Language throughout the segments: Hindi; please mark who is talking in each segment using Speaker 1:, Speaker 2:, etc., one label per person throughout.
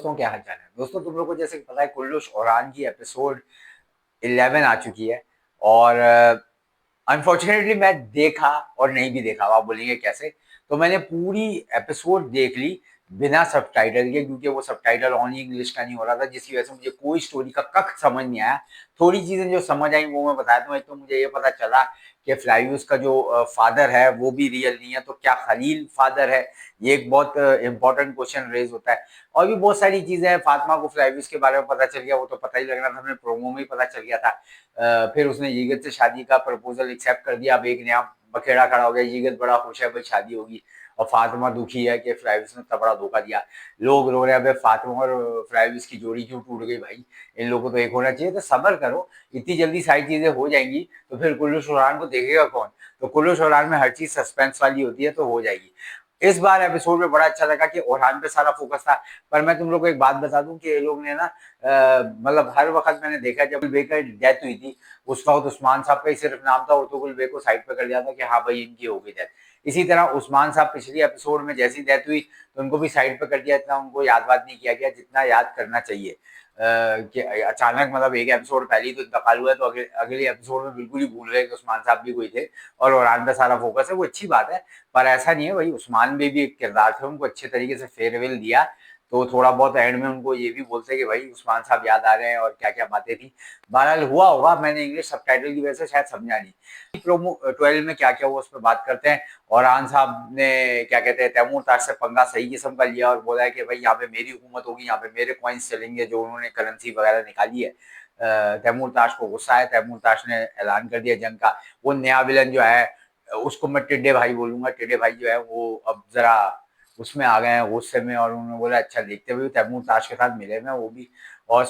Speaker 1: दोस्तों क्या हाल चाल है। दोस्तों तुम लोग को जैसे कि पता है कुल्लू ओरान की एपिसोड 11 आ चुकी है। और अनफॉर्चुनेटली मैं देखा और नहीं भी देखा, आप बोलेंगे कैसे। तो मैंने पूरी एपिसोड देख ली बिना सबटाइटल के, क्योंकि वो सबटाइटल ओनली इंग्लिश का नहीं हो रहा था, जिसकी वजह से मुझे कोई स्टोरी का कख समझ नहीं आया। थोड़ी चीजें जो समझ आई वो मैं बताता हूँ। एक तो मुझे ये पता चला कि फ्लाइव्स का जो फादर है वो भी रियल नहीं है, तो क्या खलील फादर है? ये एक बहुत इंपॉर्टेंट क्वेश्चन रेज होता है। और भी बहुत सारी चीजें हैं। फातिमा को फ्लाइव्स के बारे में पता चल गया, वो तो पता ही लग रहा था, हमें प्रोमो में ही पता चल गया था। फिर उसने यीगत से शादी का प्रपोजल एक्सेप्ट कर दिया। अब एक नया बखेड़ा खड़ा हो गया। यीगत बड़ा खुश है, भाई शादी होगी, और फातिमा दुखी है कि फ्लाइव्स ने इतना बड़ा धोखा दिया। लोग रो रहे हैं, भाई फातिमा और फ्लाइव्स की जोड़ी क्यों टूट गई भाई, इन लोगों को तो एक होना चाहिए। तो सब्र करो, इतनी जल्दी सारी चीजें हो जाएंगी तो फिर कुल्लू सुरान को देखेगा कौन। तो कुल्लू सुरान में हर चीज सस्पेंस वाली होती है, तो हो जाएगी। इस बार एपिसोड में बड़ा अच्छा लगा कि ओरहान पे सारा फोकस था। पर मैं तुम लोग को एक बात बता दूं कि ये लोग ने ना मतलब हर वक्त मैंने देखा जब बेकर डेथ हुई थी, उस वक्त उस्मान साहब का ही सिर्फ नाम था, उर्तुगुल बेग को साइड पे कर दिया था कि हाँ भाई इनकी हो गई डेथ। इसी तरह उस्मान साहब पिछली एपिसोड में जैसी डेथ हुई तो उनको भी साइड पे कर दिया, इतना उनको याद वाद नहीं किया गया जितना याद करना चाहिए। कि अचानक मतलब एक एपिसोड पहले ही तो इंतकाल हुआ है, तो अगले एपिसोड में बिल्कुल ही भूल रहे कि उस्मान साहब भी कोई थे और ओरहान पे सारा फोकस है। वो अच्छी बात है, पर ऐसा नहीं है भाई, उस्मान में भी एक किरदार थे, उनको अच्छे तरीके से फेयरवेल दिया। तो थोड़ा बहुत एंड में उनको ये भी बोलते कि भाई उस्मान साहब याद आ रहे हैं और क्या क्या बातें थी। बहरहाल हुआ होगा, मैंने इंग्लिश सबटाइटल की वजह से शायद समझा नहीं। प्रोमो 12 में क्या क्या हुआ उस पर बात करते हैं। और आन साहब ने क्या कहते हैं तैमूर ताश से पंगा सही किस्म का लिया और बोला है कि भाई यहाँ पे मेरी हुकूमत होगी, यहाँ पे मेरे कॉइन्स चलेंगे, जो उन्होंने करेंसी वगैरह निकाली है। तैमूर ताश को गुस्सा है, तैमूर ताश ने ऐलान कर दिया जंग का। वो नया विलन जो है उसको मैं टिड्डे भाई बोलूंगा। टिड्डे भाई जो है वो अब जरा उसमें आ गए हैं गुस्से में, और उन्होंने बोला अच्छा देखते हुए तैमूर ताश के साथ मिले मैं वो भी। और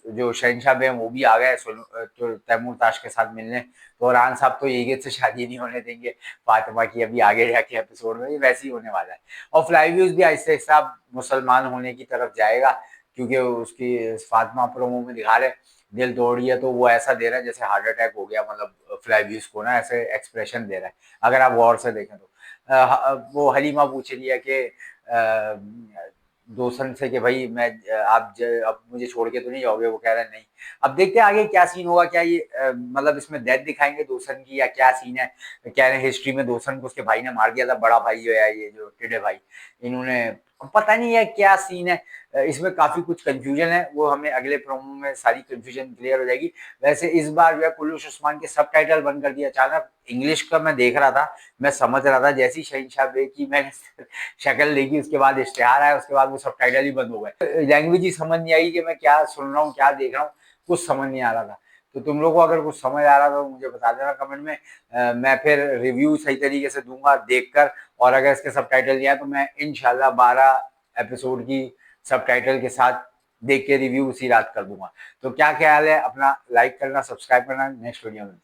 Speaker 1: जो शहनशाह बे हैं वो भी आ गए तो तैमूर ताश के साथ मिलने। तो रान साहब तो यीगत से शादी नहीं होने देंगे फातिमा की, अभी आगे जाके एपिसोड में ये वैसे ही होने वाला है। और फ्लाईव्यूज भी आहिस्ता आहिस्ता मुसलमान होने की तरफ जाएगा, क्योंकि उसकी फातिमा प्रोमो में दिखा रहे दिल तोड़ी है, तो वो ऐसा दे रहा है जैसे हार्ट अटैक हो गया, मतलब फ्लाईव्यूज को ना ऐसे एक्सप्रेशन दे रहा है, अगर आप गौर से देखें तो। वो हलीमा पूछ रही है कि दोसन से कि भाई मैं अब मुझे छोड़ के तो नहीं जाओगे? वो कह रहा है नहीं। अब देखते हैं आगे क्या सीन होगा, क्या ये मतलब इसमें डेथ दिखाएंगे दोसन की या क्या सीन है। कह रहे हैं हिस्ट्री में दोसन को उसके भाई ने मार दिया था, बड़ा भाई जो है ये जो टिडे भाई, इन्होंने पता नहीं है क्या सीन है। इसमें काफी कुछ कंफ्यूजन है, वो हमें अगले प्रोमो में सारी कंफ्यूजन क्लियर हो जाएगी। वैसे इस बार जो है कुल्लूश उस्मान के सबटाइटल बंद कर दिया अचानक। इंग्लिश का मैं देख रहा था, मैं समझ रहा था, जैसी शहनशाह बे की मैंने शक्ल देखी उसके बाद इश्तेहार आया, उसके बाद वो सबटाइटल ही बंद हो गए। लैंग्वेज ही समझ नहीं आई कि मैं क्या सुन रहा हूँ क्या देख रहा हूँ, कुछ समझ नहीं आ रहा था। तो तुम लोगों को अगर कुछ समझ आ रहा था तो मुझे बता देना कमेंट में। मैं फिर रिव्यू सही तरीके से दूंगा देखकर। और अगर इसके सबटाइटल नहीं आए तो मैं इंशाल्लाह 12 एपिसोड की सबटाइटल के साथ देख के रिव्यू उसी रात कर दूंगा। तो क्या ख्याल है, अपना लाइक करना, सब्सक्राइब करना, नेक्स्ट वीडियो में